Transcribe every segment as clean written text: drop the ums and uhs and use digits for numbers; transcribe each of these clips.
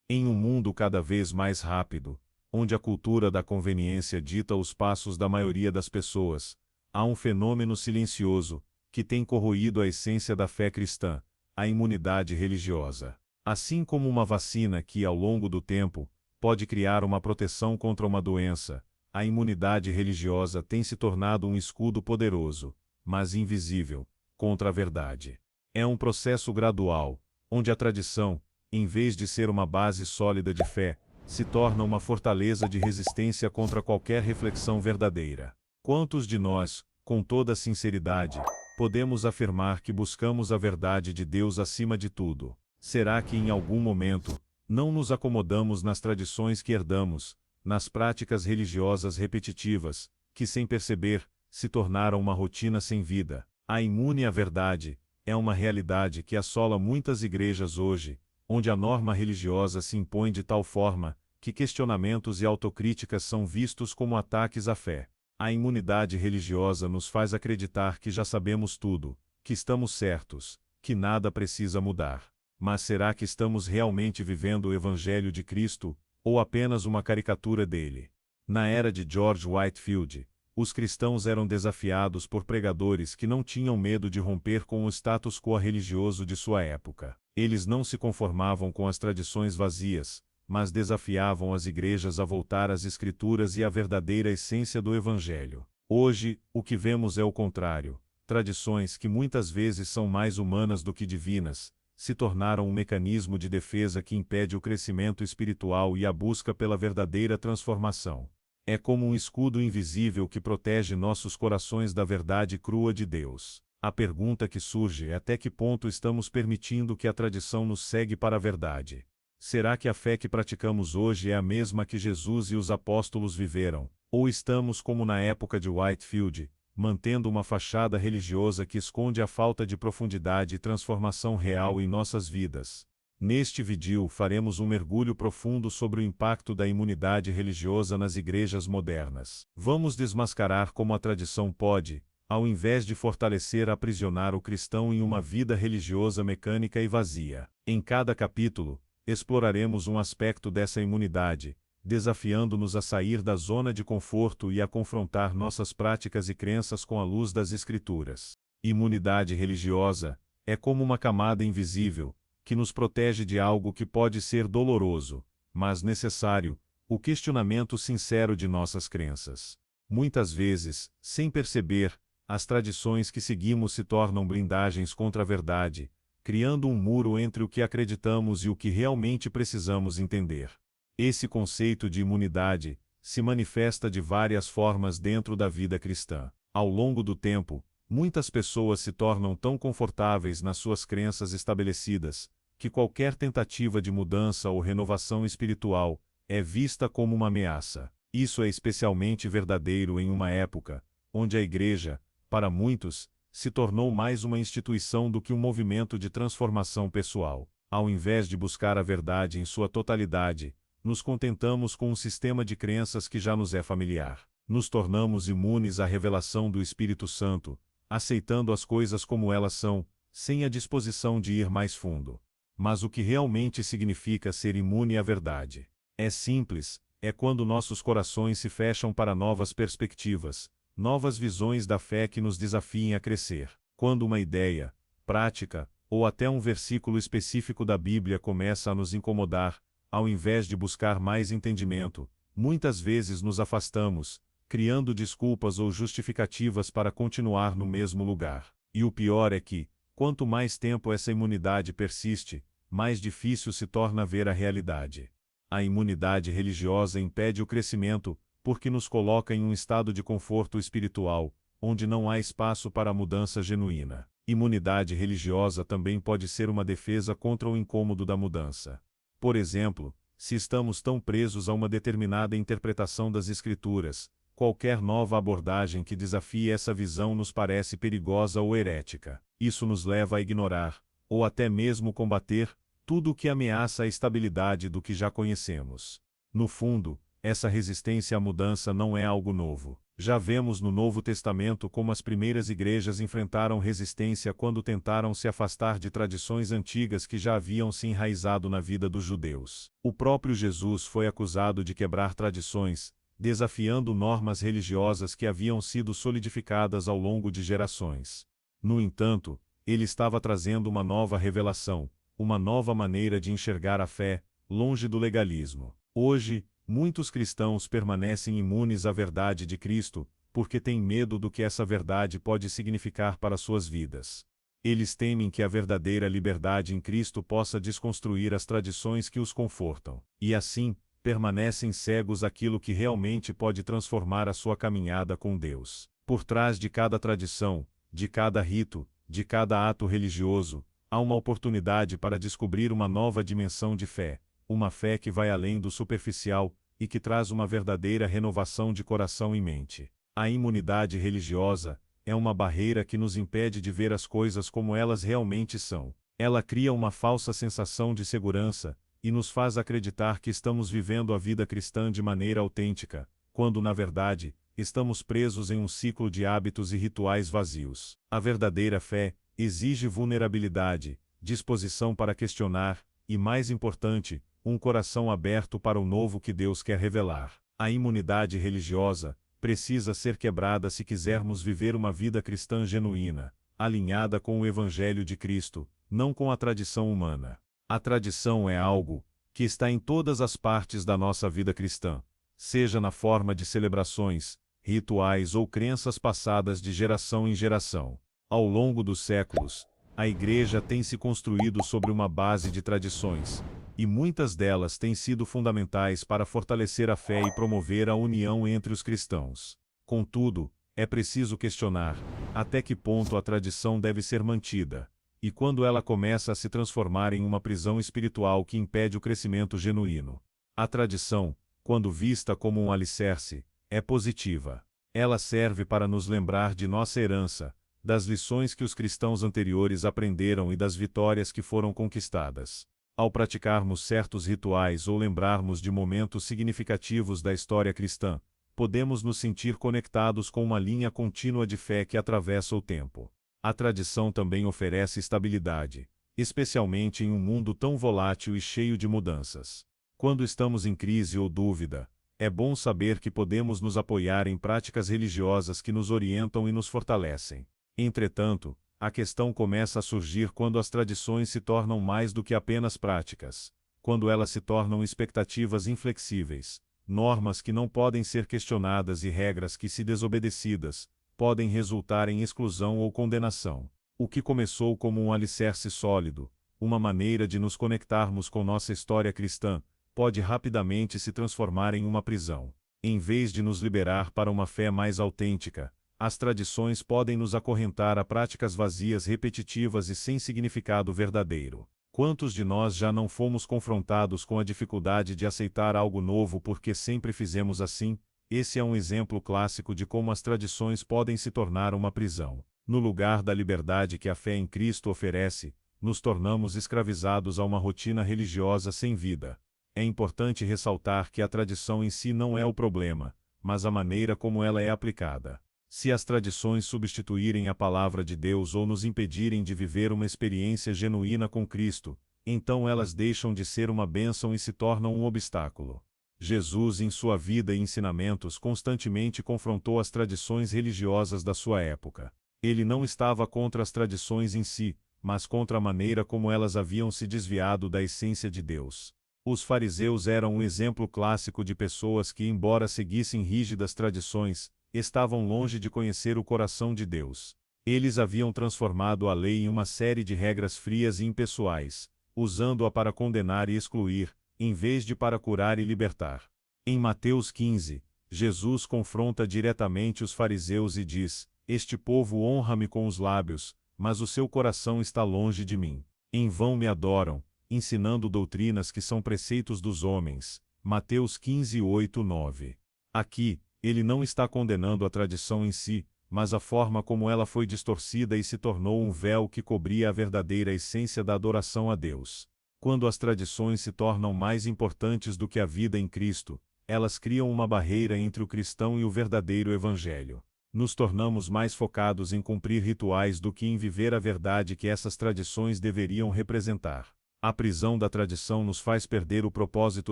Em um mundo cada vez mais rápido, onde a cultura da conveniência dita os passos da maioria das pessoas, há um fenômeno silencioso, que tem corroído a essência da fé cristã: a imunidade religiosa. Assim como uma vacina que, ao longo do tempo, pode criar uma proteção contra uma doença, a imunidade religiosa tem se tornado um escudo poderoso, mas invisível, contra a verdade. É um processo gradual, onde a tradição, em vez de ser uma base sólida de fé, se torna uma fortaleza de resistência contra qualquer reflexão verdadeira. Quantos de nós, com toda sinceridade, podemos afirmar que buscamos a verdade de Deus acima de tudo? Será que em algum momento, não nos acomodamos nas tradições que herdamos, nas práticas religiosas repetitivas, que sem perceber, se tornaram uma rotina sem vida? A imune à verdade é uma realidade que assola muitas igrejas hoje, onde a norma religiosa se impõe de tal forma que questionamentos e autocríticas são vistos como ataques à fé. A imunidade religiosa nos faz acreditar que já sabemos tudo, que estamos certos, que nada precisa mudar. Mas será que estamos realmente vivendo o Evangelho de Cristo, ou apenas uma caricatura dele? Na era de George Whitefield, os cristãos eram desafiados por pregadores que não tinham medo de romper com o status quo religioso de sua época. Eles não se conformavam com as tradições vazias, mas desafiavam as igrejas a voltar às Escrituras e à verdadeira essência do Evangelho. Hoje, o que vemos é o contrário: tradições que muitas vezes são mais humanas do que divinas, se tornaram um mecanismo de defesa que impede o crescimento espiritual e a busca pela verdadeira transformação. É como um escudo invisível que protege nossos corações da verdade crua de Deus. A pergunta que surge é: até que ponto estamos permitindo que a tradição nos segue para a verdade? Será que a fé que praticamos hoje é a mesma que Jesus e os apóstolos viveram? Ou estamos como na época de Whitefield, mantendo uma fachada religiosa que esconde a falta de profundidade e transformação real em nossas vidas? Neste vídeo faremos um mergulho profundo sobre o impacto da imunidade religiosa nas igrejas modernas. Vamos desmascarar como a tradição pode, ao invés de fortalecer, aprisionar o cristão em uma vida religiosa mecânica e vazia. Em cada capítulo, exploraremos um aspecto dessa imunidade, desafiando-nos a sair da zona de conforto e a confrontar nossas práticas e crenças com a luz das Escrituras. Imunidade religiosa é como uma camada invisível, que nos protege de algo que pode ser doloroso, mas necessário: o questionamento sincero de nossas crenças. Muitas vezes, sem perceber, as tradições que seguimos se tornam blindagens contra a verdade, criando um muro entre o que acreditamos e o que realmente precisamos entender. Esse conceito de imunidade se manifesta de várias formas dentro da vida cristã. Ao longo do tempo, muitas pessoas se tornam tão confortáveis nas suas crenças estabelecidas, que qualquer tentativa de mudança ou renovação espiritual é vista como uma ameaça. Isso é especialmente verdadeiro em uma época onde a igreja, para muitos, se tornou mais uma instituição do que um movimento de transformação pessoal. Ao invés de buscar a verdade em sua totalidade, nos contentamos com um sistema de crenças que já nos é familiar. Nos tornamos imunes à revelação do Espírito Santo, aceitando as coisas como elas são, sem a disposição de ir mais fundo. Mas o que realmente significa ser imune à verdade? É simples: é quando nossos corações se fecham para novas perspectivas, novas visões da fé que nos desafiem a crescer. Quando uma ideia, prática, ou até um versículo específico da Bíblia começa a nos incomodar, ao invés de buscar mais entendimento, muitas vezes nos afastamos, criando desculpas ou justificativas para continuar no mesmo lugar. E o pior é que, quanto mais tempo essa imunidade persiste, mais difícil se torna ver a realidade. A imunidade religiosa impede o crescimento, porque nos coloca em um estado de conforto espiritual, onde não há espaço para a mudança genuína. Imunidade religiosa também pode ser uma defesa contra o incômodo da mudança. Por exemplo, se estamos tão presos a uma determinada interpretação das Escrituras, qualquer nova abordagem que desafie essa visão nos parece perigosa ou herética. Isso nos leva a ignorar, ou até mesmo combater, tudo o que ameaça a estabilidade do que já conhecemos. No fundo, Essa resistência à mudança não é algo novo. Já vemos no Novo Testamento como as primeiras igrejas enfrentaram resistência quando tentaram se afastar de tradições antigas que já haviam se enraizado na vida dos judeus. O próprio Jesus foi acusado de quebrar tradições, desafiando normas religiosas que haviam sido solidificadas ao longo de gerações. No entanto, ele estava trazendo uma nova revelação, uma nova maneira de enxergar a fé, longe do legalismo. Hoje, muitos cristãos permanecem imunes à verdade de Cristo, porque têm medo do que essa verdade pode significar para suas vidas. Eles temem que a verdadeira liberdade em Cristo possa desconstruir as tradições que os confortam, e assim, permanecem cegos àquilo que realmente pode transformar a sua caminhada com Deus. Por trás de cada tradição, de cada rito, de cada ato religioso, há uma oportunidade para descobrir uma nova dimensão de fé, uma fé que vai além do superficial e que traz uma verdadeira renovação de coração e mente. A imunidade religiosa é uma barreira que nos impede de ver as coisas como elas realmente são. Ela cria uma falsa sensação de segurança e nos faz acreditar que estamos vivendo a vida cristã de maneira autêntica, quando na verdade, estamos presos em um ciclo de hábitos e rituais vazios. A verdadeira fé exige vulnerabilidade, disposição para questionar e, mais importante, um coração aberto para o novo que Deus quer revelar. A imunidade religiosa precisa ser quebrada se quisermos viver uma vida cristã genuína, alinhada com o Evangelho de Cristo, não com a tradição humana. A tradição é algo que está em todas as partes da nossa vida cristã, seja na forma de celebrações, rituais ou crenças passadas de geração em geração. Ao longo dos séculos, a Igreja tem se construído sobre uma base de tradições, e muitas delas têm sido fundamentais para fortalecer a fé e promover a união entre os cristãos. Contudo, é preciso questionar até que ponto a tradição deve ser mantida, e quando ela começa a se transformar em uma prisão espiritual que impede o crescimento genuíno. A tradição, quando vista como um alicerce, é positiva. Ela serve para nos lembrar de nossa herança, das lições que os cristãos anteriores aprenderam e das vitórias que foram conquistadas. Ao praticarmos certos rituais ou lembrarmos de momentos significativos da história cristã, podemos nos sentir conectados com uma linha contínua de fé que atravessa o tempo. A tradição também oferece estabilidade, especialmente em um mundo tão volátil e cheio de mudanças. Quando estamos em crise ou dúvida, é bom saber que podemos nos apoiar em práticas religiosas que nos orientam e nos fortalecem. Entretanto, a questão começa a surgir quando as tradições se tornam mais do que apenas práticas, quando elas se tornam expectativas inflexíveis, normas que não podem ser questionadas e regras que, se desobedecidas, podem resultar em exclusão ou condenação. O que começou como um alicerce sólido, uma maneira de nos conectarmos com nossa história cristã, pode rapidamente se transformar em uma prisão. Em vez de nos liberar para uma fé mais autêntica, as tradições podem nos acorrentar a práticas vazias, repetitivas e sem significado verdadeiro. Quantos de nós já não fomos confrontados com a dificuldade de aceitar algo novo porque sempre fizemos assim? Esse é um exemplo clássico de como as tradições podem se tornar uma prisão. No lugar da liberdade que a fé em Cristo oferece, nos tornamos escravizados a uma rotina religiosa sem vida. É importante ressaltar que a tradição em si não é o problema, mas a maneira como ela é aplicada. Se as tradições substituírem a palavra de Deus ou nos impedirem de viver uma experiência genuína com Cristo, então elas deixam de ser uma bênção e se tornam um obstáculo. Jesus, em sua vida e ensinamentos, constantemente confrontou as tradições religiosas da sua época. Ele não estava contra as tradições em si, mas contra a maneira como elas haviam se desviado da essência de Deus. Os fariseus eram um exemplo clássico de pessoas que, embora seguissem rígidas tradições, estavam longe de conhecer o coração de Deus. Eles haviam transformado a lei em uma série de regras frias e impessoais, usando-a para condenar e excluir, em vez de para curar e libertar. Em Mateus 15, Jesus confronta diretamente os fariseus e diz: "Este povo honra-me com os lábios, mas o seu coração está longe de mim. Em vão me adoram, ensinando doutrinas que são preceitos dos homens." Mateus 15, 8, 9. Aqui, ele não está condenando a tradição em si, mas a forma como ela foi distorcida e se tornou um véu que cobria a verdadeira essência da adoração a Deus. Quando as tradições se tornam mais importantes do que a vida em Cristo, elas criam uma barreira entre o cristão e o verdadeiro evangelho. Nos tornamos mais focados em cumprir rituais do que em viver a verdade que essas tradições deveriam representar. A prisão da tradição nos faz perder o propósito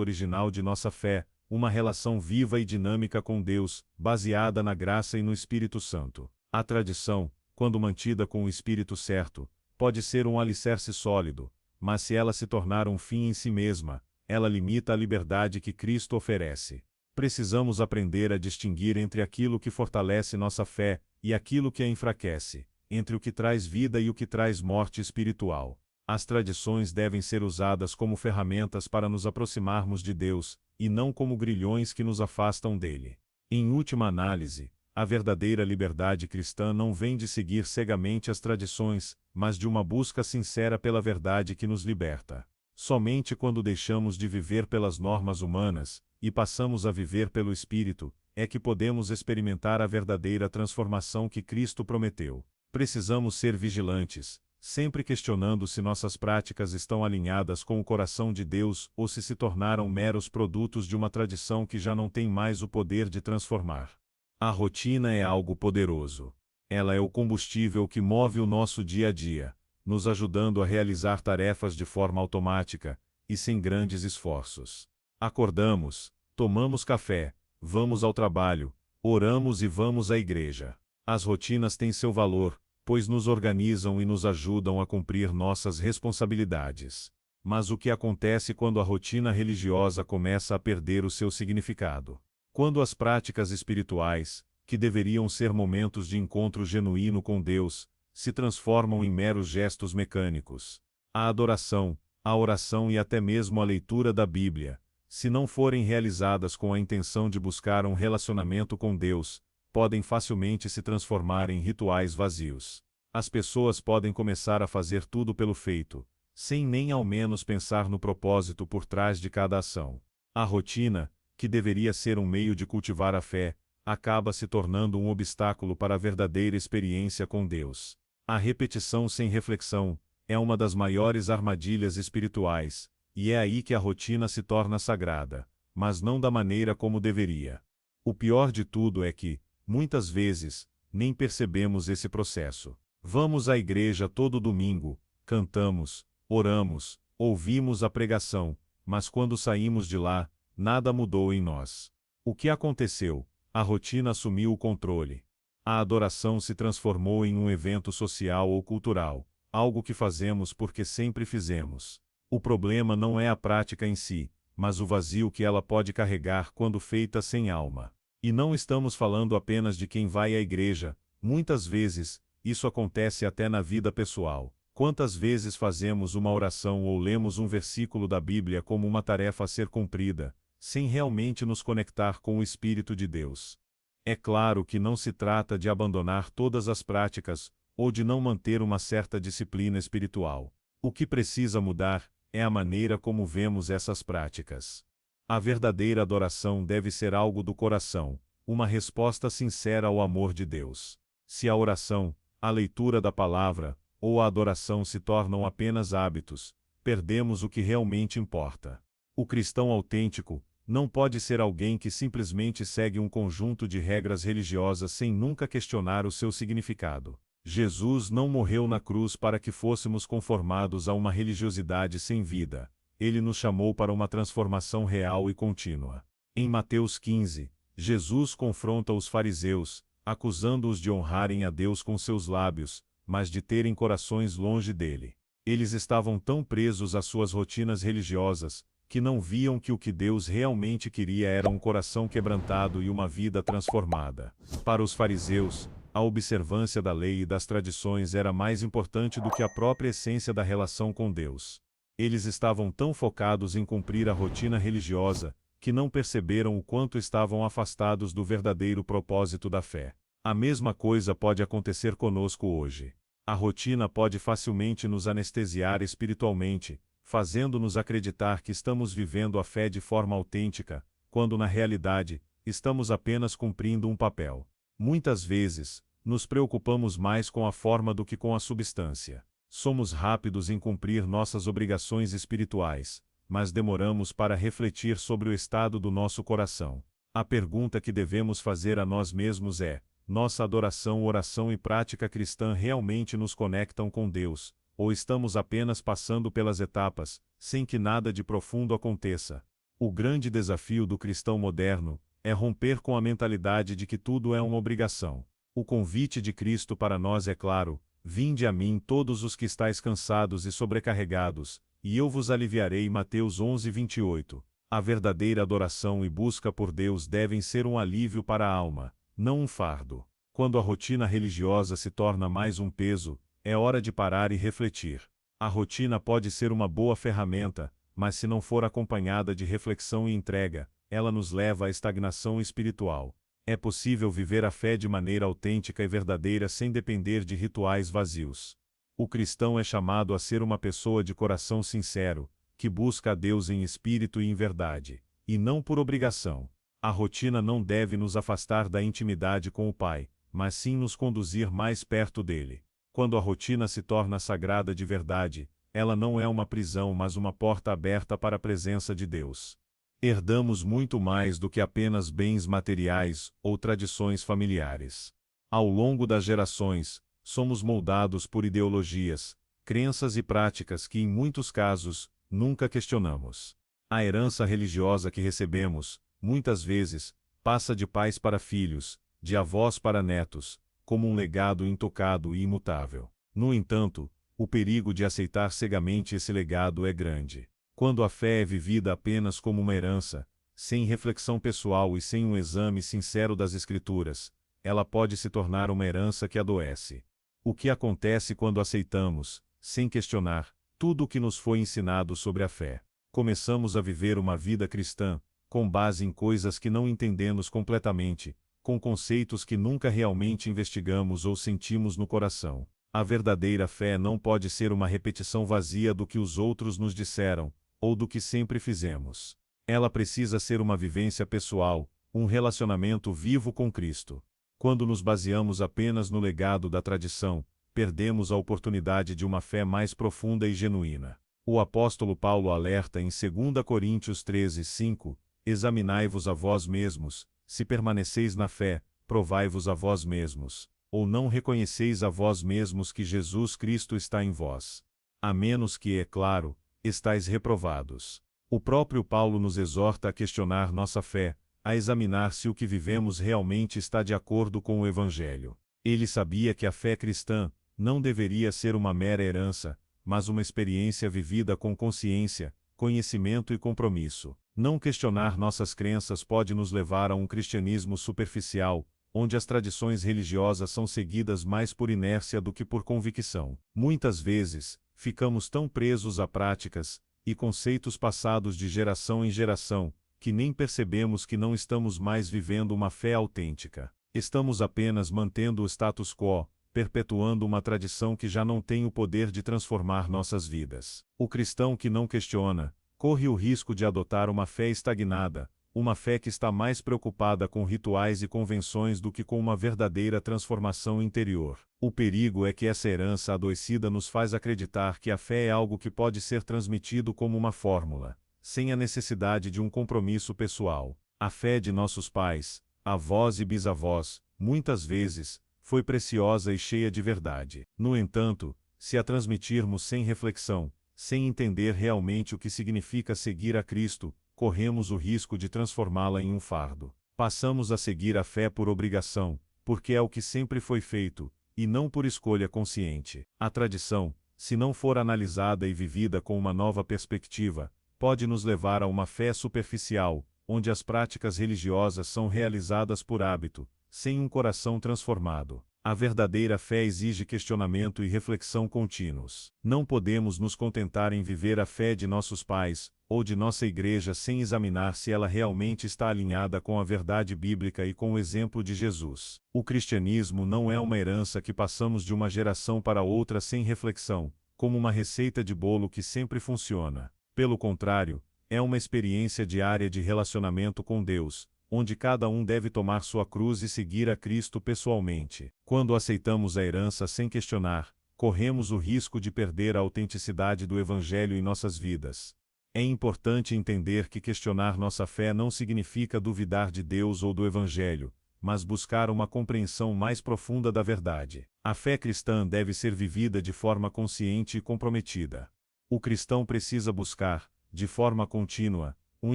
original de nossa fé, uma relação viva e dinâmica com Deus, baseada na graça e no Espírito Santo. A tradição, quando mantida com o espírito certo, pode ser um alicerce sólido, mas se ela se tornar um fim em si mesma, ela limita a liberdade que Cristo oferece. Precisamos aprender a distinguir entre aquilo que fortalece nossa fé e aquilo que a enfraquece, entre o que traz vida e o que traz morte espiritual. As tradições devem ser usadas como ferramentas para nos aproximarmos de Deus, e não como grilhões que nos afastam dele. Em última análise, a verdadeira liberdade cristã não vem de seguir cegamente as tradições, mas de uma busca sincera pela verdade que nos liberta. Somente quando deixamos de viver pelas normas humanas, e passamos a viver pelo Espírito, é que podemos experimentar a verdadeira transformação que Cristo prometeu. Precisamos ser vigilantes, sempre questionando se nossas práticas estão alinhadas com o coração de Deus ou se tornaram meros produtos de uma tradição que já não tem mais o poder de transformar. A rotina é algo poderoso. Ela é o combustível que move o nosso dia a dia, nos ajudando a realizar tarefas de forma automática e sem grandes esforços. Acordamos, tomamos café, vamos ao trabalho, oramos e vamos à igreja. As rotinas têm seu valor, pois nos organizam e nos ajudam a cumprir nossas responsabilidades. Mas o que acontece quando a rotina religiosa começa a perder o seu significado? Quando as práticas espirituais, que deveriam ser momentos de encontro genuíno com Deus, se transformam em meros gestos mecânicos. A adoração, a oração e até mesmo a leitura da Bíblia, se não forem realizadas com a intenção de buscar um relacionamento com Deus, podem facilmente se transformar em rituais vazios. As pessoas podem começar a fazer tudo pelo feito, sem nem ao menos pensar no propósito por trás de cada ação. A rotina, que deveria ser um meio de cultivar a fé, acaba se tornando um obstáculo para a verdadeira experiência com Deus. A repetição sem reflexão é uma das maiores armadilhas espirituais, e é aí que a rotina se torna sagrada, mas não da maneira como deveria. O pior de tudo é que, muitas vezes, nem percebemos esse processo. Vamos à igreja todo domingo, cantamos, oramos, ouvimos a pregação, mas quando saímos de lá, nada mudou em nós. O que aconteceu? A rotina assumiu o controle. A adoração se transformou em um evento social ou cultural, algo que fazemos porque sempre fizemos. O problema não é a prática em si, mas o vazio que ela pode carregar quando feita sem alma. E não estamos falando apenas de quem vai à igreja, muitas vezes, isso acontece até na vida pessoal. Quantas vezes fazemos uma oração ou lemos um versículo da Bíblia como uma tarefa a ser cumprida, sem realmente nos conectar com o Espírito de Deus? É claro que não se trata de abandonar todas as práticas, ou de não manter uma certa disciplina espiritual. O que precisa mudar é a maneira como vemos essas práticas. A verdadeira adoração deve ser algo do coração, uma resposta sincera ao amor de Deus. Se a oração, a leitura da palavra, ou a adoração se tornam apenas hábitos, perdemos o que realmente importa. O cristão autêntico não pode ser alguém que simplesmente segue um conjunto de regras religiosas sem nunca questionar o seu significado. Jesus não morreu na cruz para que fôssemos conformados a uma religiosidade sem vida. Ele nos chamou para uma transformação real e contínua. Em Mateus 15, Jesus confronta os fariseus, acusando-os de honrarem a Deus com seus lábios, mas de terem corações longe dele. Eles estavam tão presos às suas rotinas religiosas, que não viam que o que Deus realmente queria era um coração quebrantado e uma vida transformada. Para os fariseus, a observância da lei e das tradições era mais importante do que a própria essência da relação com Deus. Eles estavam tão focados em cumprir a rotina religiosa, que não perceberam o quanto estavam afastados do verdadeiro propósito da fé. A mesma coisa pode acontecer conosco hoje. A rotina pode facilmente nos anestesiar espiritualmente, fazendo-nos acreditar que estamos vivendo a fé de forma autêntica, quando na realidade, estamos apenas cumprindo um papel. Muitas vezes, nos preocupamos mais com a forma do que com a substância. Somos rápidos em cumprir nossas obrigações espirituais, mas demoramos para refletir sobre o estado do nosso coração. A pergunta que devemos fazer a nós mesmos é: nossa adoração, oração e prática cristã realmente nos conectam com Deus, ou estamos apenas passando pelas etapas, sem que nada de profundo aconteça? O grande desafio do cristão moderno é romper com a mentalidade de que tudo é uma obrigação. O convite de Cristo para nós é claro: vinde a mim todos os que estáis cansados e sobrecarregados, e eu vos aliviarei. Mateus 11:28. A verdadeira adoração e busca por Deus devem ser um alívio para a alma, não um fardo. Quando a rotina religiosa se torna mais um peso, é hora de parar e refletir. A rotina pode ser uma boa ferramenta, mas se não for acompanhada de reflexão e entrega, ela nos leva à estagnação espiritual. É possível viver a fé de maneira autêntica e verdadeira sem depender de rituais vazios. O cristão é chamado a ser uma pessoa de coração sincero, que busca a Deus em espírito e em verdade, e não por obrigação. A rotina não deve nos afastar da intimidade com o Pai, mas sim nos conduzir mais perto dele. Quando a rotina se torna sagrada de verdade, ela não é uma prisão mas uma porta aberta para a presença de Deus. Herdamos muito mais do que apenas bens materiais ou tradições familiares. Ao longo das gerações, somos moldados por ideologias, crenças e práticas que, em muitos casos, nunca questionamos. A herança religiosa que recebemos, muitas vezes, passa de pais para filhos, de avós para netos, como um legado intocado e imutável. No entanto, o perigo de aceitar cegamente esse legado é grande. Quando a fé é vivida apenas como uma herança, sem reflexão pessoal e sem um exame sincero das Escrituras, ela pode se tornar uma herança que adoece. O que acontece quando aceitamos, sem questionar, tudo o que nos foi ensinado sobre a fé? Começamos a viver uma vida cristã, com base em coisas que não entendemos completamente, com conceitos que nunca realmente investigamos ou sentimos no coração. A verdadeira fé não pode ser uma repetição vazia do que os outros nos disseram, ou do que sempre fizemos. Ela precisa ser uma vivência pessoal, um relacionamento vivo com Cristo. Quando nos baseamos apenas no legado da tradição, perdemos a oportunidade de uma fé mais profunda e genuína. O apóstolo Paulo alerta em 2 Coríntios 13:5: examinai-vos a vós mesmos, se permaneceis na fé, provai-vos a vós mesmos, ou não reconheceis a vós mesmos que Jesus Cristo está em vós. A menos que, é claro, estais reprovados. O próprio Paulo nos exorta a questionar nossa fé, a examinar se o que vivemos realmente está de acordo com o Evangelho. Ele sabia que a fé cristã não deveria ser uma mera herança, mas uma experiência vivida com consciência, conhecimento e compromisso. Não questionar nossas crenças pode nos levar a um cristianismo superficial, onde as tradições religiosas são seguidas mais por inércia do que por convicção. Muitas vezes, ficamos tão presos a práticas e conceitos passados de geração em geração, que nem percebemos que não estamos mais vivendo uma fé autêntica. Estamos apenas mantendo o status quo, perpetuando uma tradição que já não tem o poder de transformar nossas vidas. O cristão que não questiona, corre o risco de adotar uma fé estagnada, uma fé que está mais preocupada com rituais e convenções do que com uma verdadeira transformação interior. O perigo é que essa herança adoecida nos faz acreditar que a fé é algo que pode ser transmitido como uma fórmula, sem a necessidade de um compromisso pessoal. A fé de nossos pais, avós e bisavós, muitas vezes, foi preciosa e cheia de verdade. No entanto, se a transmitirmos sem reflexão, sem entender realmente o que significa seguir a Cristo, corremos o risco de transformá-la em um fardo. Passamos a seguir a fé por obrigação, porque é o que sempre foi feito, e não por escolha consciente. A tradição, se não for analisada e vivida com uma nova perspectiva, pode nos levar a uma fé superficial, onde as práticas religiosas são realizadas por hábito, sem um coração transformado. A verdadeira fé exige questionamento e reflexão contínuos. Não podemos nos contentar em viver a fé de nossos pais, ou de nossa igreja sem examinar se ela realmente está alinhada com a verdade bíblica e com o exemplo de Jesus. O cristianismo não é uma herança que passamos de uma geração para outra sem reflexão, como uma receita de bolo que sempre funciona. Pelo contrário, é uma experiência diária de relacionamento com Deus, onde cada um deve tomar sua cruz e seguir a Cristo pessoalmente. Quando aceitamos a herança sem questionar, corremos o risco de perder a autenticidade do Evangelho em nossas vidas. É importante entender que questionar nossa fé não significa duvidar de Deus ou do Evangelho, mas buscar uma compreensão mais profunda da verdade. A fé cristã deve ser vivida de forma consciente e comprometida. O cristão precisa buscar, de forma contínua, um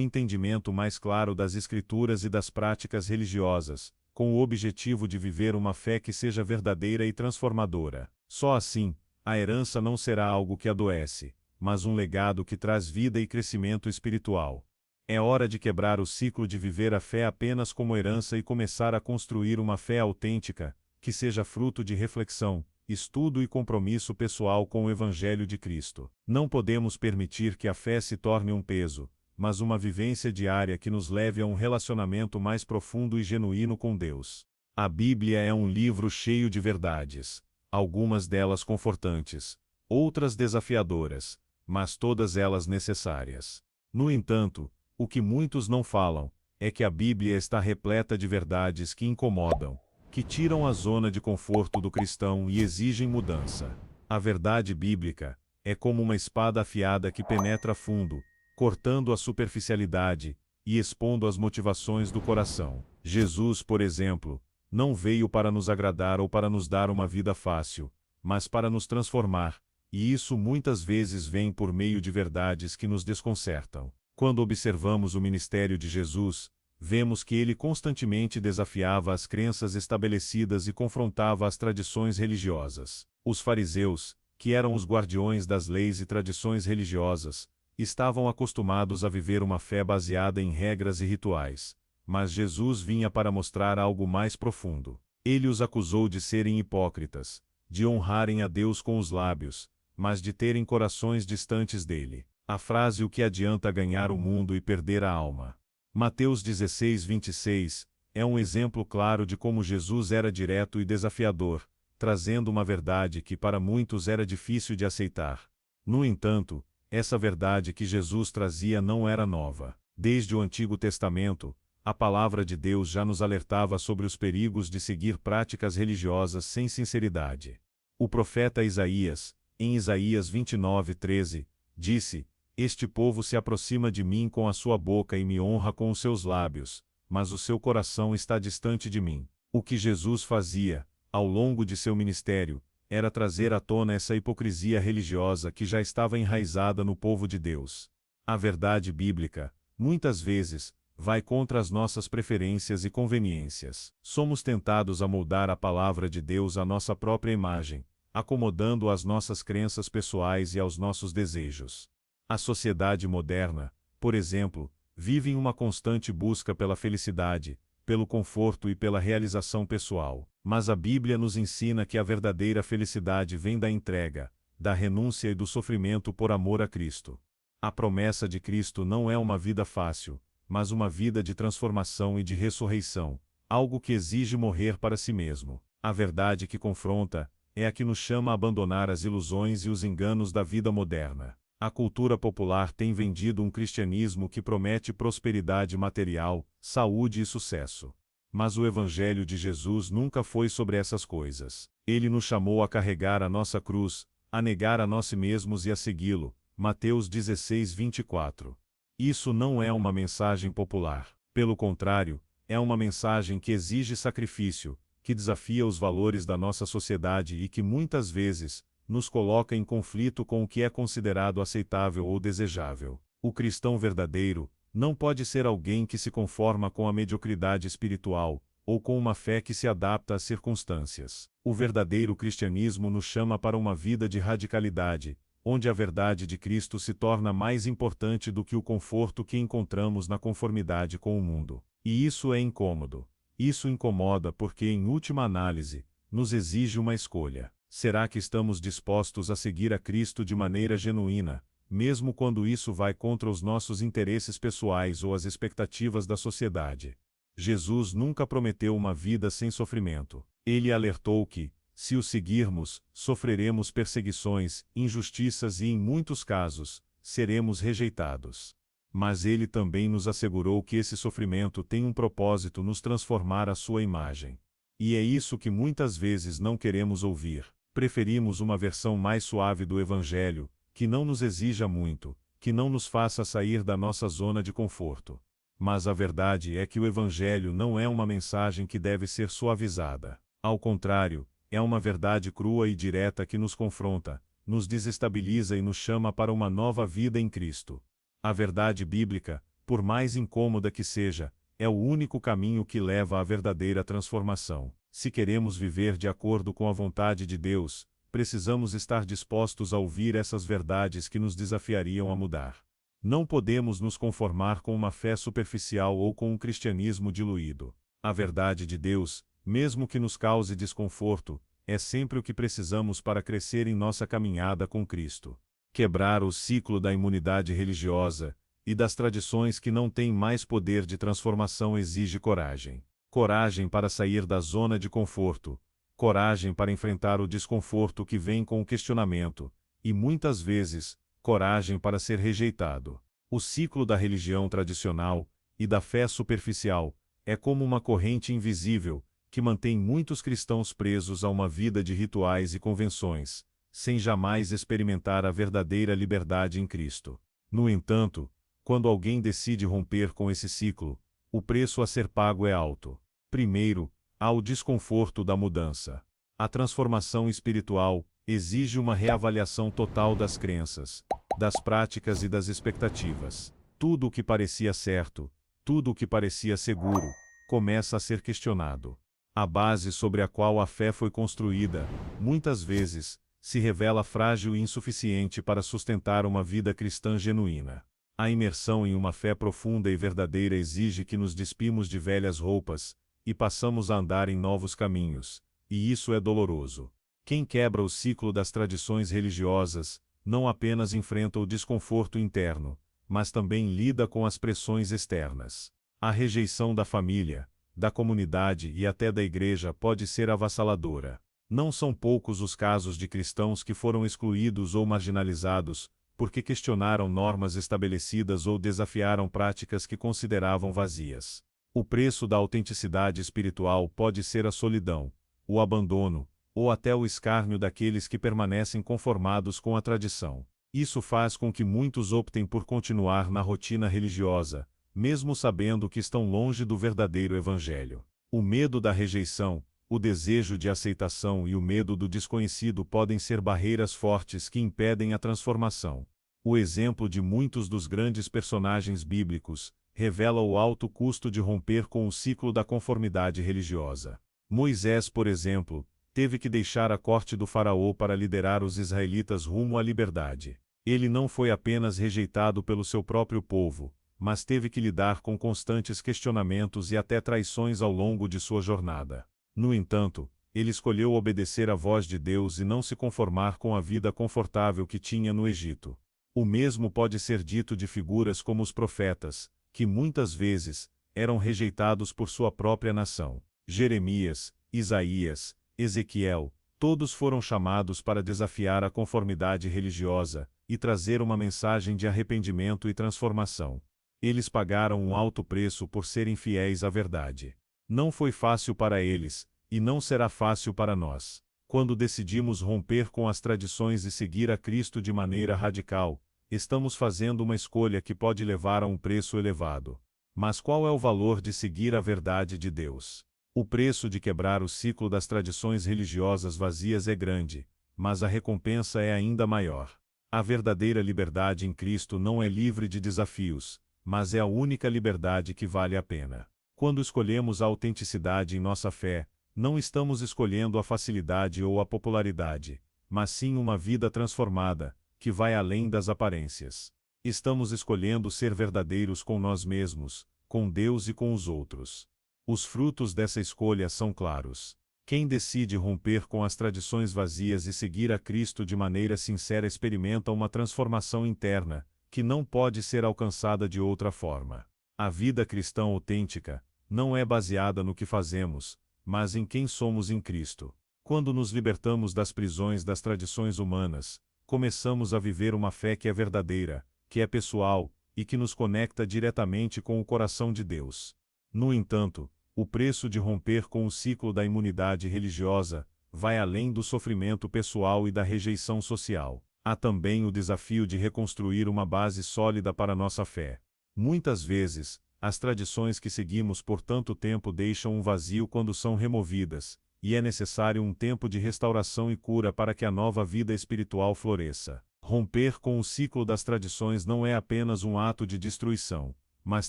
entendimento mais claro das Escrituras e das práticas religiosas, com o objetivo de viver uma fé que seja verdadeira e transformadora. Só assim, a herança não será algo que adoece, mas um legado que traz vida e crescimento espiritual. É hora de quebrar o ciclo de viver a fé apenas como herança e começar a construir uma fé autêntica, que seja fruto de reflexão, estudo e compromisso pessoal com o Evangelho de Cristo. Não podemos permitir que a fé se torne um peso, mas uma vivência diária que nos leve a um relacionamento mais profundo e genuíno com Deus. A Bíblia é um livro cheio de verdades, algumas delas confortantes, outras desafiadoras, mas todas elas necessárias. No entanto, o que muitos não falam é que a Bíblia está repleta de verdades que incomodam, que tiram a zona de conforto do cristão e exigem mudança. A verdade bíblica é como uma espada afiada que penetra fundo, cortando a superficialidade e expondo as motivações do coração. Jesus, por exemplo, não veio para nos agradar ou para nos dar uma vida fácil, mas para nos transformar, e isso muitas vezes vem por meio de verdades que nos desconcertam. Quando observamos o ministério de Jesus, vemos que ele constantemente desafiava as crenças estabelecidas e confrontava as tradições religiosas. Os fariseus, que eram os guardiões das leis e tradições religiosas, estavam acostumados a viver uma fé baseada em regras e rituais, mas Jesus vinha para mostrar algo mais profundo. Ele os acusou de serem hipócritas, de honrarem a Deus com os lábios, mas de terem corações distantes dele. A frase "o que adianta ganhar o mundo e perder a alma?" Mateus 16:26, é um exemplo claro de como Jesus era direto e desafiador, trazendo uma verdade que para muitos era difícil de aceitar. No entanto, essa verdade que Jesus trazia não era nova. Desde o Antigo Testamento, a palavra de Deus já nos alertava sobre os perigos de seguir práticas religiosas sem sinceridade. O profeta Isaías, em Isaías 29:13, disse: "Este povo se aproxima de mim com a sua boca e me honra com os seus lábios, mas o seu coração está distante de mim." O que Jesus fazia, ao longo de seu ministério, era trazer à tona essa hipocrisia religiosa que já estava enraizada no povo de Deus. A verdade bíblica, muitas vezes, vai contra as nossas preferências e conveniências. Somos tentados a moldar a palavra de Deus à nossa própria imagem, acomodando às nossas crenças pessoais e aos nossos desejos. A sociedade moderna, por exemplo, vive em uma constante busca pela felicidade, pelo conforto e pela realização pessoal. Mas a Bíblia nos ensina que a verdadeira felicidade vem da entrega, da renúncia e do sofrimento por amor a Cristo. A promessa de Cristo não é uma vida fácil, mas uma vida de transformação e de ressurreição, algo que exige morrer para si mesmo. A verdade que confronta é a que nos chama a abandonar as ilusões e os enganos da vida moderna. A cultura popular tem vendido um cristianismo que promete prosperidade material, saúde e sucesso. Mas o Evangelho de Jesus nunca foi sobre essas coisas. Ele nos chamou a carregar a nossa cruz, a negar a nós mesmos e a segui-lo. Mateus 16:24. Isso não é uma mensagem popular. Pelo contrário, é uma mensagem que exige sacrifício, que desafia os valores da nossa sociedade e que muitas vezes nos coloca em conflito com o que é considerado aceitável ou desejável. O cristão verdadeiro não pode ser alguém que se conforma com a mediocridade espiritual, ou com uma fé que se adapta às circunstâncias. O verdadeiro cristianismo nos chama para uma vida de radicalidade, onde a verdade de Cristo se torna mais importante do que o conforto que encontramos na conformidade com o mundo. E isso é incômodo. Isso incomoda porque, em última análise, nos exige uma escolha. Será que estamos dispostos a seguir a Cristo de maneira genuína, mesmo quando isso vai contra os nossos interesses pessoais ou as expectativas da sociedade? Jesus nunca prometeu uma vida sem sofrimento. Ele alertou que, se o seguirmos, sofreremos perseguições, injustiças e, em muitos casos, seremos rejeitados. Mas ele também nos assegurou que esse sofrimento tem um propósito: nos transformar à sua imagem. E é isso que muitas vezes não queremos ouvir. Preferimos uma versão mais suave do Evangelho, que não nos exija muito, que não nos faça sair da nossa zona de conforto. Mas a verdade é que o Evangelho não é uma mensagem que deve ser suavizada. Ao contrário, é uma verdade crua e direta que nos confronta, nos desestabiliza e nos chama para uma nova vida em Cristo. A verdade bíblica, por mais incômoda que seja, é o único caminho que leva à verdadeira transformação. Se queremos viver de acordo com a vontade de Deus, precisamos estar dispostos a ouvir essas verdades que nos desafiariam a mudar. Não podemos nos conformar com uma fé superficial ou com um cristianismo diluído. A verdade de Deus, mesmo que nos cause desconforto, é sempre o que precisamos para crescer em nossa caminhada com Cristo. Quebrar o ciclo da imunidade religiosa e das tradições que não têm mais poder de transformação exige coragem. Coragem para sair da zona de conforto, coragem para enfrentar o desconforto que vem com o questionamento, e muitas vezes, coragem para ser rejeitado. O ciclo da religião tradicional e da fé superficial é como uma corrente invisível que mantém muitos cristãos presos a uma vida de rituais e convenções, sem jamais experimentar a verdadeira liberdade em Cristo. No entanto, quando alguém decide romper com esse ciclo, o preço a ser pago é alto. Primeiro, há o desconforto da mudança. A transformação espiritual exige uma reavaliação total das crenças, das práticas e das expectativas. Tudo o que parecia certo, tudo o que parecia seguro, começa a ser questionado. A base sobre a qual a fé foi construída, muitas vezes, se revela frágil e insuficiente para sustentar uma vida cristã genuína. A imersão em uma fé profunda e verdadeira exige que nos despimos de velhas roupas e passamos a andar em novos caminhos, e isso é doloroso. Quem quebra o ciclo das tradições religiosas não apenas enfrenta o desconforto interno, mas também lida com as pressões externas. A rejeição da família, da comunidade e até da igreja pode ser avassaladora. Não são poucos os casos de cristãos que foram excluídos ou marginalizados, porque questionaram normas estabelecidas ou desafiaram práticas que consideravam vazias. O preço da autenticidade espiritual pode ser a solidão, o abandono, ou até o escárnio daqueles que permanecem conformados com a tradição. Isso faz com que muitos optem por continuar na rotina religiosa, mesmo sabendo que estão longe do verdadeiro Evangelho. O medo da rejeição, o desejo de aceitação e o medo do desconhecido podem ser barreiras fortes que impedem a transformação. O exemplo de muitos dos grandes personagens bíblicos revela o alto custo de romper com o ciclo da conformidade religiosa. Moisés, por exemplo, teve que deixar a corte do faraó para liderar os israelitas rumo à liberdade. Ele não foi apenas rejeitado pelo seu próprio povo, mas teve que lidar com constantes questionamentos e até traições ao longo de sua jornada. No entanto, ele escolheu obedecer à voz de Deus e não se conformar com a vida confortável que tinha no Egito. O mesmo pode ser dito de figuras como os profetas, que muitas vezes eram rejeitados por sua própria nação. Jeremias, Isaías, Ezequiel, todos foram chamados para desafiar a conformidade religiosa e trazer uma mensagem de arrependimento e transformação. Eles pagaram um alto preço por serem fiéis à verdade. Não foi fácil para eles, e não será fácil para nós. Quando decidimos romper com as tradições e seguir a Cristo de maneira radical, estamos fazendo uma escolha que pode levar a um preço elevado. Mas qual é o valor de seguir a verdade de Deus? O preço de quebrar o ciclo das tradições religiosas vazias é grande, mas a recompensa é ainda maior. A verdadeira liberdade em Cristo não é livre de desafios, mas é a única liberdade que vale a pena. Quando escolhemos a autenticidade em nossa fé, não estamos escolhendo a facilidade ou a popularidade, mas sim uma vida transformada, que vai além das aparências. Estamos escolhendo ser verdadeiros com nós mesmos, com Deus e com os outros. Os frutos dessa escolha são claros. Quem decide romper com as tradições vazias e seguir a Cristo de maneira sincera experimenta uma transformação interna, que não pode ser alcançada de outra forma. A vida cristã autêntica não é baseada no que fazemos, mas em quem somos em Cristo. Quando nos libertamos das prisões das tradições humanas, começamos a viver uma fé que é verdadeira, que é pessoal, e que nos conecta diretamente com o coração de Deus. No entanto, o preço de romper com o ciclo da imunidade religiosa vai além do sofrimento pessoal e da rejeição social. Há também o desafio de reconstruir uma base sólida para nossa fé. Muitas vezes, as tradições que seguimos por tanto tempo deixam um vazio quando são removidas, e é necessário um tempo de restauração e cura para que a nova vida espiritual floresça. Romper com o ciclo das tradições não é apenas um ato de destruição, mas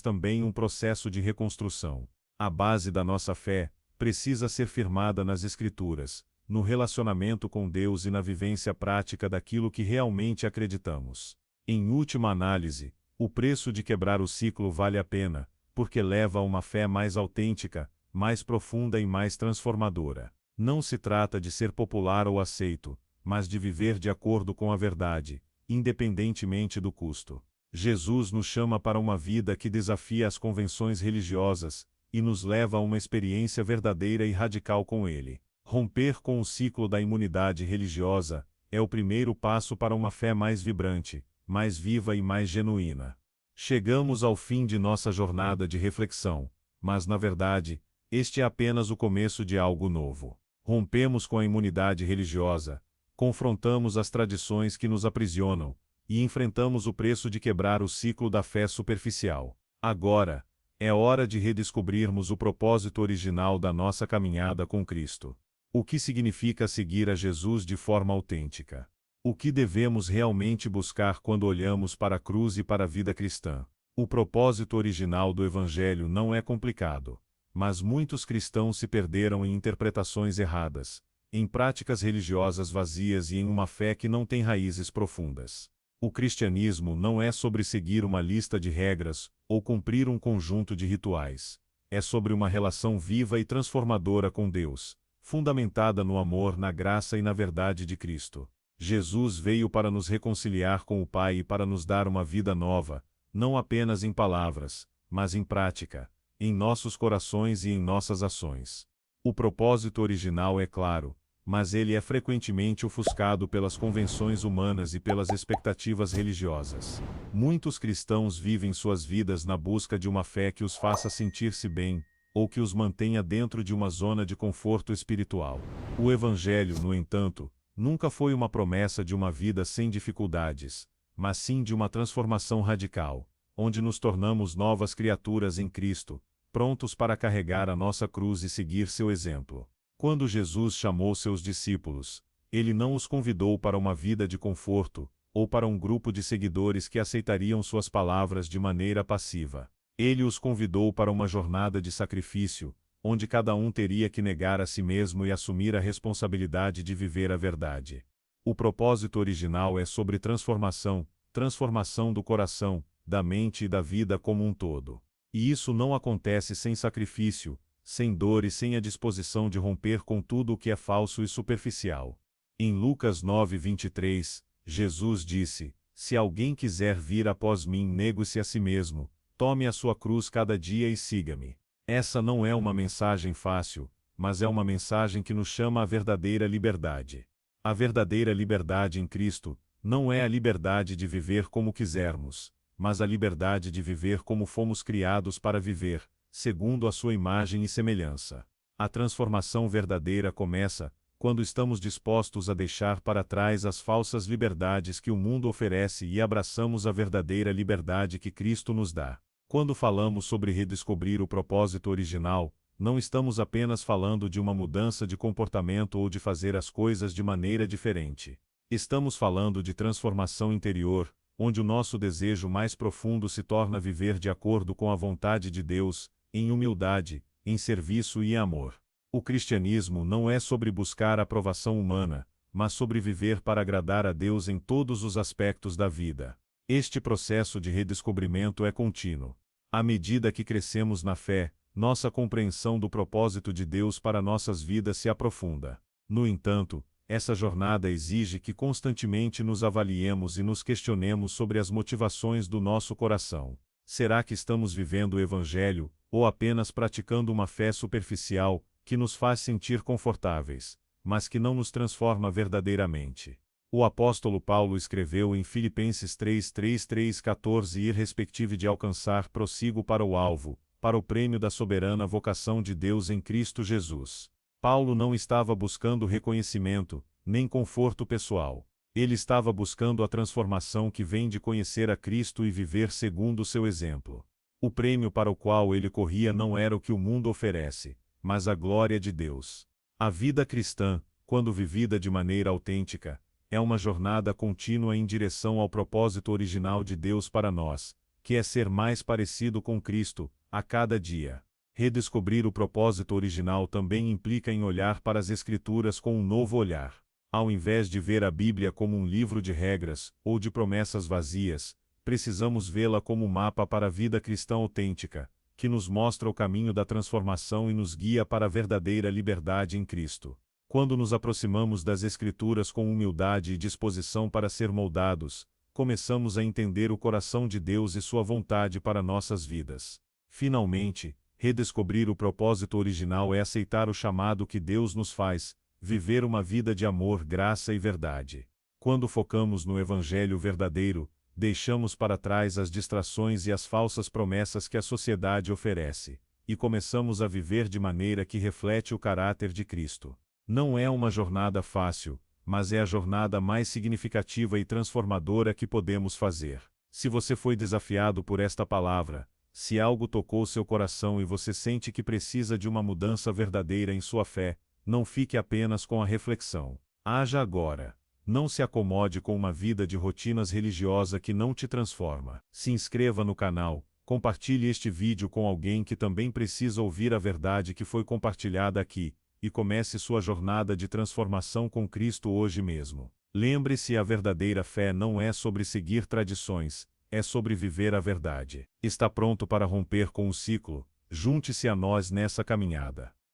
também um processo de reconstrução. A base da nossa fé precisa ser firmada nas Escrituras, no relacionamento com Deus e na vivência prática daquilo que realmente acreditamos. Em última análise, o preço de quebrar o ciclo vale a pena, porque leva a uma fé mais autêntica, mais profunda e mais transformadora. Não se trata de ser popular ou aceito, mas de viver de acordo com a verdade, independentemente do custo. Jesus nos chama para uma vida que desafia as convenções religiosas e nos leva a uma experiência verdadeira e radical com Ele. Romper com o ciclo da imunidade religiosa é o primeiro passo para uma fé mais vibrante, mais viva e mais genuína. Chegamos ao fim de nossa jornada de reflexão, mas na verdade, este é apenas o começo de algo novo. Rompemos com a imunidade religiosa, confrontamos as tradições que nos aprisionam, e enfrentamos o preço de quebrar o ciclo da fé superficial. Agora, é hora de redescobrirmos o propósito original da nossa caminhada com Cristo. O que significa seguir a Jesus de forma autêntica? O que devemos realmente buscar quando olhamos para a cruz e para a vida cristã? O propósito original do Evangelho não é complicado, mas muitos cristãos se perderam em interpretações erradas, em práticas religiosas vazias e em uma fé que não tem raízes profundas. O cristianismo não é sobre seguir uma lista de regras ou cumprir um conjunto de rituais. É sobre uma relação viva e transformadora com Deus, fundamentada no amor, na graça e na verdade de Cristo. Jesus veio para nos reconciliar com o Pai e para nos dar uma vida nova, não apenas em palavras, mas em prática, em nossos corações e em nossas ações. O propósito original é claro, mas ele é frequentemente ofuscado pelas convenções humanas e pelas expectativas religiosas. Muitos cristãos vivem suas vidas na busca de uma fé que os faça sentir-se bem, ou que os mantenha dentro de uma zona de conforto espiritual. O Evangelho, no entanto, nunca foi uma promessa de uma vida sem dificuldades, mas sim de uma transformação radical, onde nos tornamos novas criaturas em Cristo, prontos para carregar a nossa cruz e seguir seu exemplo. Quando Jesus chamou seus discípulos, ele não os convidou para uma vida de conforto, ou para um grupo de seguidores que aceitariam suas palavras de maneira passiva. Ele os convidou para uma jornada de sacrifício, onde cada um teria que negar a si mesmo e assumir a responsabilidade de viver a verdade. O propósito original é sobre transformação, transformação do coração, da mente e da vida como um todo. E isso não acontece sem sacrifício, sem dor e sem a disposição de romper com tudo o que é falso e superficial. Em Lucas 9:23, Jesus disse: "Se alguém quiser vir após mim, negue-se a si mesmo, tome a sua cruz cada dia e siga-me." Essa não é uma mensagem fácil, mas é uma mensagem que nos chama à verdadeira liberdade. A verdadeira liberdade em Cristo não é a liberdade de viver como quisermos, mas a liberdade de viver como fomos criados para viver, segundo a sua imagem e semelhança. A transformação verdadeira começa quando estamos dispostos a deixar para trás as falsas liberdades que o mundo oferece e abraçamos a verdadeira liberdade que Cristo nos dá. Quando falamos sobre redescobrir o propósito original, não estamos apenas falando de uma mudança de comportamento ou de fazer as coisas de maneira diferente. Estamos falando de transformação interior, onde o nosso desejo mais profundo se torna viver de acordo com a vontade de Deus, em humildade, em serviço e amor. O cristianismo não é sobre buscar a aprovação humana, mas sobre viver para agradar a Deus em todos os aspectos da vida. Este processo de redescobrimento é contínuo. À medida que crescemos na fé, nossa compreensão do propósito de Deus para nossas vidas se aprofunda. No entanto, essa jornada exige que constantemente nos avaliemos e nos questionemos sobre as motivações do nosso coração. Será que estamos vivendo o Evangelho, ou apenas praticando uma fé superficial, que nos faz sentir confortáveis, mas que não nos transforma verdadeiramente? O apóstolo Paulo escreveu em Filipenses 3:14 irrespectivo de alcançar, prossigo para o alvo, para o prêmio da soberana vocação de Deus em Cristo Jesus. Paulo não estava buscando reconhecimento, nem conforto pessoal. Ele estava buscando a transformação que vem de conhecer a Cristo e viver segundo seu exemplo. O prêmio para o qual ele corria não era o que o mundo oferece, mas a glória de Deus. A vida cristã, quando vivida de maneira autêntica, é uma jornada contínua em direção ao propósito original de Deus para nós, que é ser mais parecido com Cristo, a cada dia. Redescobrir o propósito original também implica em olhar para as Escrituras com um novo olhar. Ao invés de ver a Bíblia como um livro de regras ou de promessas vazias, precisamos vê-la como um mapa para a vida cristã autêntica, que nos mostra o caminho da transformação e nos guia para a verdadeira liberdade em Cristo. Quando nos aproximamos das Escrituras com humildade e disposição para ser moldados, começamos a entender o coração de Deus e sua vontade para nossas vidas. Finalmente, redescobrir o propósito original é aceitar o chamado que Deus nos faz, viver uma vida de amor, graça e verdade. Quando focamos no Evangelho verdadeiro, deixamos para trás as distrações e as falsas promessas que a sociedade oferece, e começamos a viver de maneira que reflete o caráter de Cristo. Não é uma jornada fácil, mas é a jornada mais significativa e transformadora que podemos fazer. Se você foi desafiado por esta palavra, se algo tocou seu coração e você sente que precisa de uma mudança verdadeira em sua fé, não fique apenas com a reflexão. Haja agora. Não se acomode com uma vida de rotinas religiosa que não te transforma. Se inscreva no canal, compartilhe este vídeo com alguém que também precisa ouvir a verdade que foi compartilhada aqui, e comece sua jornada de transformação com Cristo hoje mesmo. Lembre-se, a verdadeira fé não é sobre seguir tradições, é sobre viver a verdade. Está pronto para romper com o ciclo? Junte-se a nós nessa caminhada.